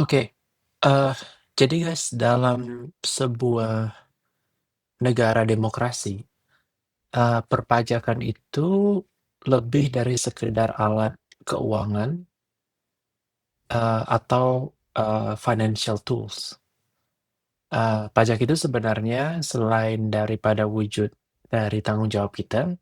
Oke, eee, jadi guys dalam sebuah negara demokrasi, perpajakan itu lebih dari sekedar alat keuangan, atau, financial tools. Pajak itu sebenarnya selain daripada wujud dari tanggung jawab kita,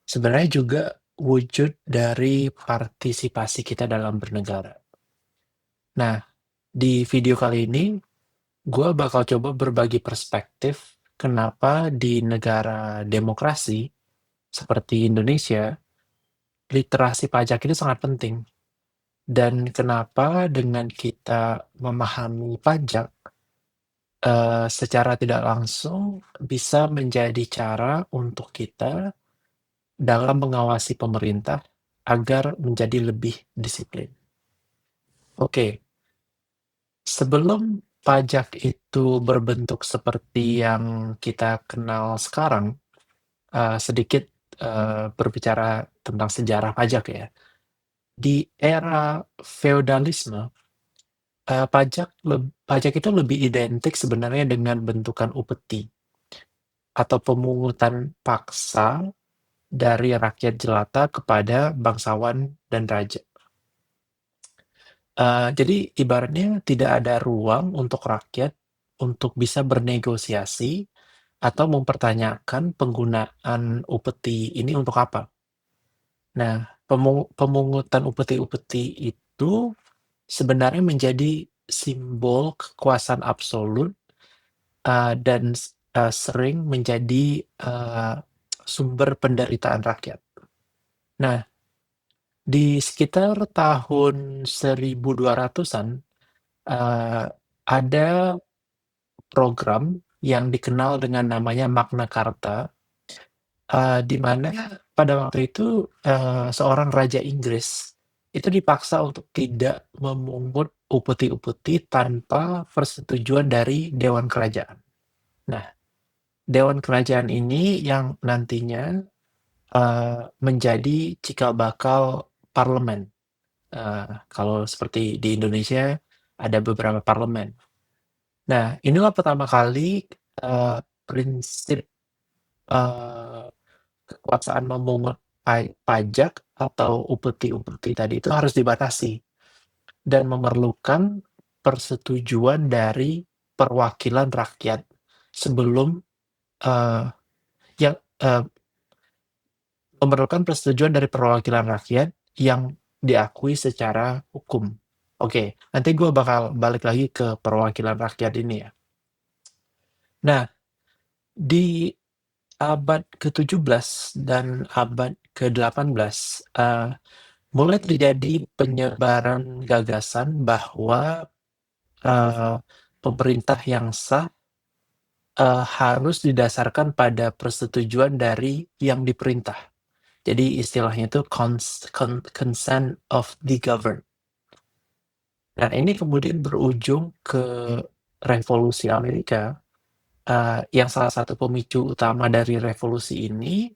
sebenarnya juga wujud dari partisipasi kita dalam bernegara. Nah, di video kali ini gua bakal coba berbagi perspektif kenapa di negara demokrasi seperti Indonesia, literasi pajak itu sangat penting. Dan kenapa dengan kita memahami pajak, secara tidak langsung bisa menjadi cara untuk kita dalam mengawasi pemerintah agar menjadi lebih disiplin. Oke, sebelum pajak itu berbentuk seperti yang kita kenal sekarang, sedikit, berbicara tentang sejarah pajak ya. Di era feodalisme, pajak itu lebih identik sebenarnya dengan bentukan upeti atau pemungutan paksa dari rakyat jelata kepada bangsawan dan raja. Jadi ibaratnya tidak ada ruang untuk rakyat untuk bisa bernegosiasi atau mempertanyakan penggunaan upeti ini untuk apa. Nah, pemungutan upeti-upeti itu sebenarnya menjadi simbol kekuasaan absolut, dan sering menjadi, sumber penderitaan rakyat. Nah, di sekitar tahun 1200-an, ada program yang dikenal dengan namanya Magna Carta, di mana pada waktu itu, seorang raja Inggris itu dipaksa untuk tidak memungut upeti-upeti tanpa persetujuan dari dewan kerajaan. Nah, dewan kerajaan ini yang nantinya, menjadi cikal bakal parlemen. Kalau seperti di Indonesia ada beberapa parlemen. Nah, inilah pertama kali, prinsip, eee, kekuasaan memungut pajak atau upeti-upeti tadi itu harus dibatasi dan memerlukan persetujuan dari perwakilan rakyat sebelum, eee, yang memerlukan persetujuan dari perwakilan rakyat yang diakui secara hukum. Oke, nanti gue bakal balik lagi ke perwakilan rakyat ini ya. Nah, di abad ke-17 dan abad ke-18, mulai terjadi penyebaran gagasan bahwa, eee, pemerintah yang sah, harus didasarkan pada persetujuan dari yang diperintah. Jadi istilahnya itu consent of the governed. Nah, ini kemudian berujung ke revolusi Amerika, yang salah satu pemicu utama dari revolusi ini,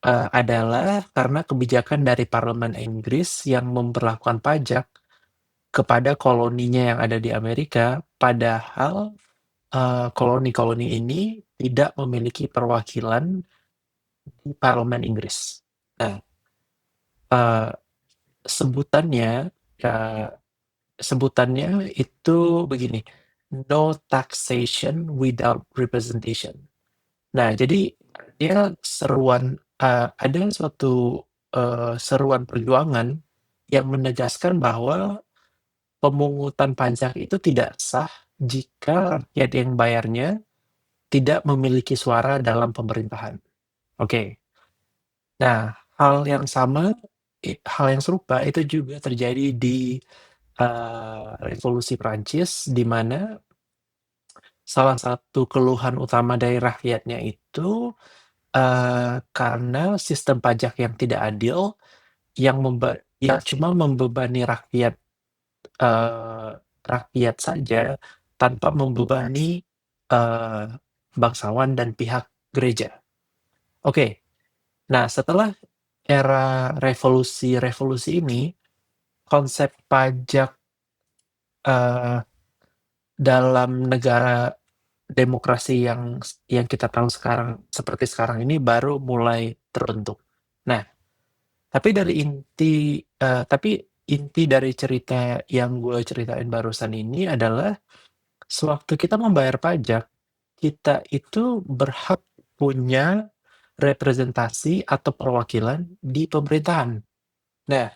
adalah karena kebijakan dari parlemen Inggris yang memperlakukan pajak kepada koloninya yang ada di Amerika, padahal, koloni-koloni ini tidak memiliki perwakilan di parlemen Inggris. Nah, eee, sebutannya, eee, sebutannya itu begini, "No taxation without representation". Nah, jadi dia ada suatu, seruan perjuangan yang menegaskan bahwa pemungutan pajak itu tidak sah jika rakyat yang bayarnya tidak memiliki suara dalam pemerintahan. Oke. Nah, hal yang serupa itu juga terjadi di, revolusi Prancis, di mana salah satu keluhan utama dari rakyatnya itu, karena sistem pajak yang tidak adil, yang cuma membebani eee, rakyat saja tanpa membebani, eee, bangsawan dan pihak gereja. Oke, nah setelah era revolusi-revolusi ini, konsep pajak eee, dalam negara demokrasi yang kita tahu sekarang seperti sekarang ini baru mulai terbentuk. Nah, tapi inti dari cerita yang gue ceritain barusan ini adalah sewaktu kita membayar pajak, kita itu berhak punya representasi atau perwakilan di pemerintahan. Nah,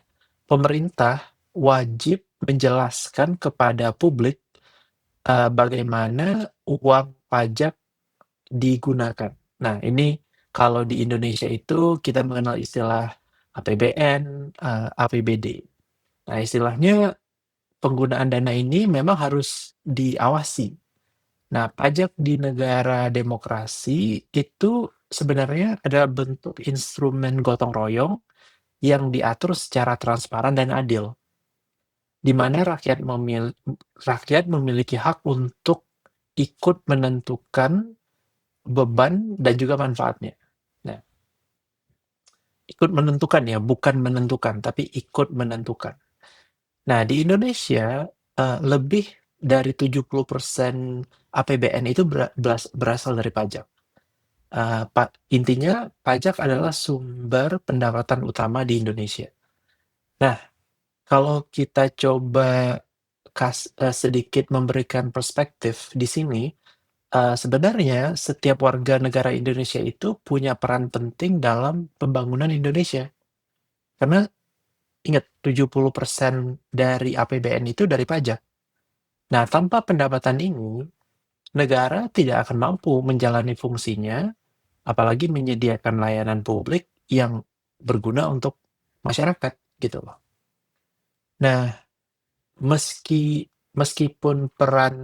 pemerintah wajib menjelaskan kepada publik, bagaimana uang pajak digunakan. Nah, ini kalau di Indonesia itu kita mengenal istilah APBN, APBD. Nah, istilahnya penggunaan dana ini memang harus diawasi. Nah, pajak di negara demokrasi itu sebenarnya adalah bentuk instrumen gotong royong yang diatur secara transparan dan adil, di mana rakyat memiliki hak untuk ikut menentukan beban dan juga manfaatnya. Nah, ikut menentukan ya, bukan menentukan, tapi ikut menentukan. Nah, di Indonesia, lebih dari 70% APBN itu berasal dari pajak. Intinya pajak adalah sumber pendapatan utama di Indonesia. Nah, kalau kita coba sedikit memberikan perspektif di sini, sebenarnya setiap warga negara Indonesia itu punya peran penting dalam pembangunan Indonesia. Karena ingat 70% dari APBN itu dari pajak. Nah, tanpa pendapatan ini, negara tidak akan mampu menjalani fungsinya, apalagi menyediakan layanan publik yang berguna untuk masyarakat, gitu loh. Nah, meskipun peran,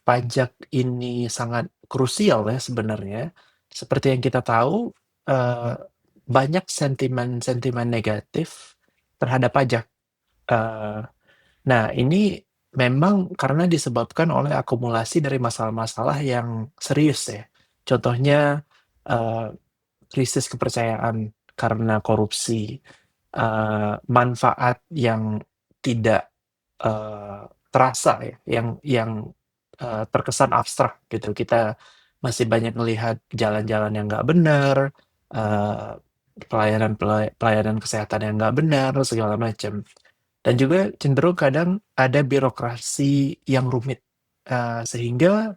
pajak ini sangat krusial ya sebenarnya, seperti yang kita tahu, eee, banyak sentimen-sentimen negatif terhadap pajak. Eee, nah ini memang karena disebabkan oleh akumulasi dari masalah-masalah yang serius ya. Contohnya, eee, krisis kepercayaan karena korupsi, manfaat yang tidak terasa ya, yang terkesan abstrak gitu. Kita masih banyak melihat jalan-jalan yang nggak benar, eee, pelayanan kesehatan yang nggak benar, segala macam. Dan juga cenderung kadang ada birokrasi yang rumit, sehingga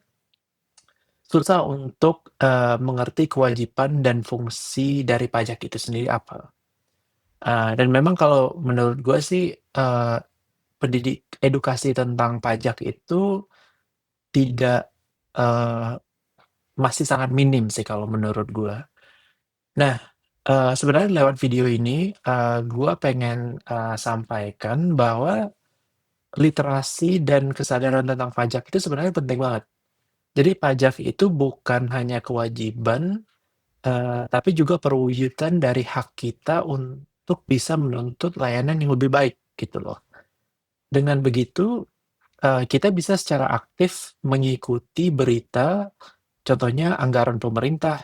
susah untuk, mengerti kewajiban dan fungsi dari pajak itu sendiri apa. Dan memang kalau menurut gue sih, edukasi tentang pajak itu tidak, eee, masih sangat minim sih kalau menurut gua. Nah, sebenarnya lewat video ini, gua pengen, sampaikan bahwa literasi dan kesadaran tentang pajak itu sebenarnya penting banget. Jadi pajak itu bukan hanya kewajiban, tapi juga perwujudan dari hak kita untuk bisa menuntut layanan yang lebih baik, gitu loh. Dengan begitu, kita bisa secara aktif mengikuti berita, contohnya anggaran pemerintah,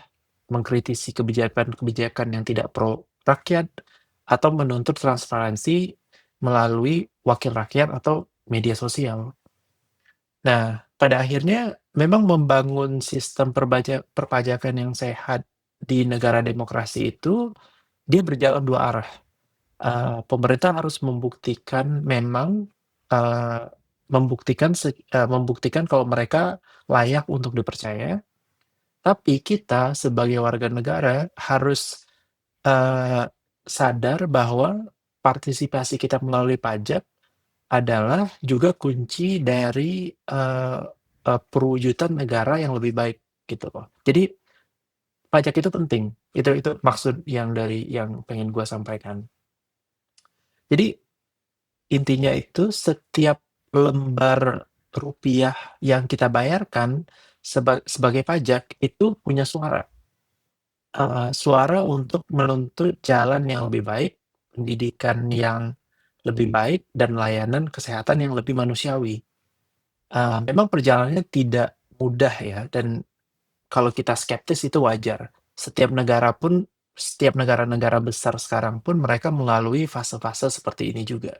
mengkritisi kebijakan-kebijakan yang tidak pro rakyat, atau menuntut transparansi melalui wakil rakyat atau media sosial. Nah, pada akhirnya memang membangun sistem perpajakan yang sehat di negara demokrasi itu, dia berjalan dua arah. Pemerintah harus eee, membuktikan kalau mereka layak untuk dipercaya, tapi kita sebagai warga negara harus, eee, sadar bahwa partisipasi kita melalui pajak adalah juga kunci dari, perwujudan negara yang lebih baik, gitu loh. Jadi pajak itu penting, itu maksud yang pengen gua sampaikan. Jadi intinya itu setiap lembar rupiah yang kita bayarkan sebagai pajak itu punya suara. Suara untuk menuntut jalan yang lebih baik, pendidikan yang lebih baik, dan layanan kesehatan yang lebih manusiawi. Memang perjalanannya tidak mudah ya, dan kalau kita skeptis itu wajar. Setiap negara-negara besar sekarang pun mereka melalui fase-fase seperti ini juga.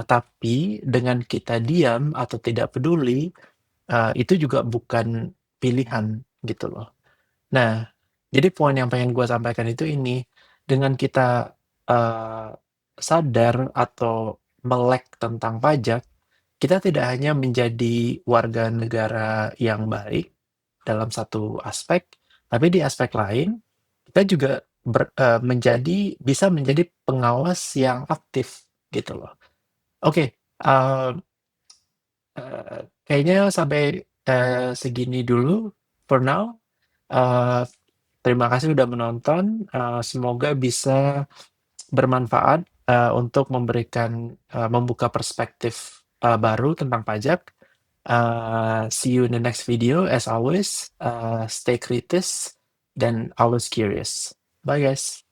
Tapi dengan kita diam atau tidak peduli, itu juga bukan pilihan gitu loh. Nah, jadi poin yang pengen gue sampaikan itu ini, dengan kita, eee, sadar atau melek tentang pajak, kita tidak hanya menjadi warga negara yang baik dalam satu aspek, tapi di aspek lain kita juga bisa menjadi pengawas yang aktif gitu loh. Oke, kayaknya sampai, segini dulu for now. Eee, Terima kasih udah menonton, semoga bisa bermanfaat, untuk membuka perspektif, baru tentang pajak. See you in the next video as always, stay kritis dan always curious. Bye guys.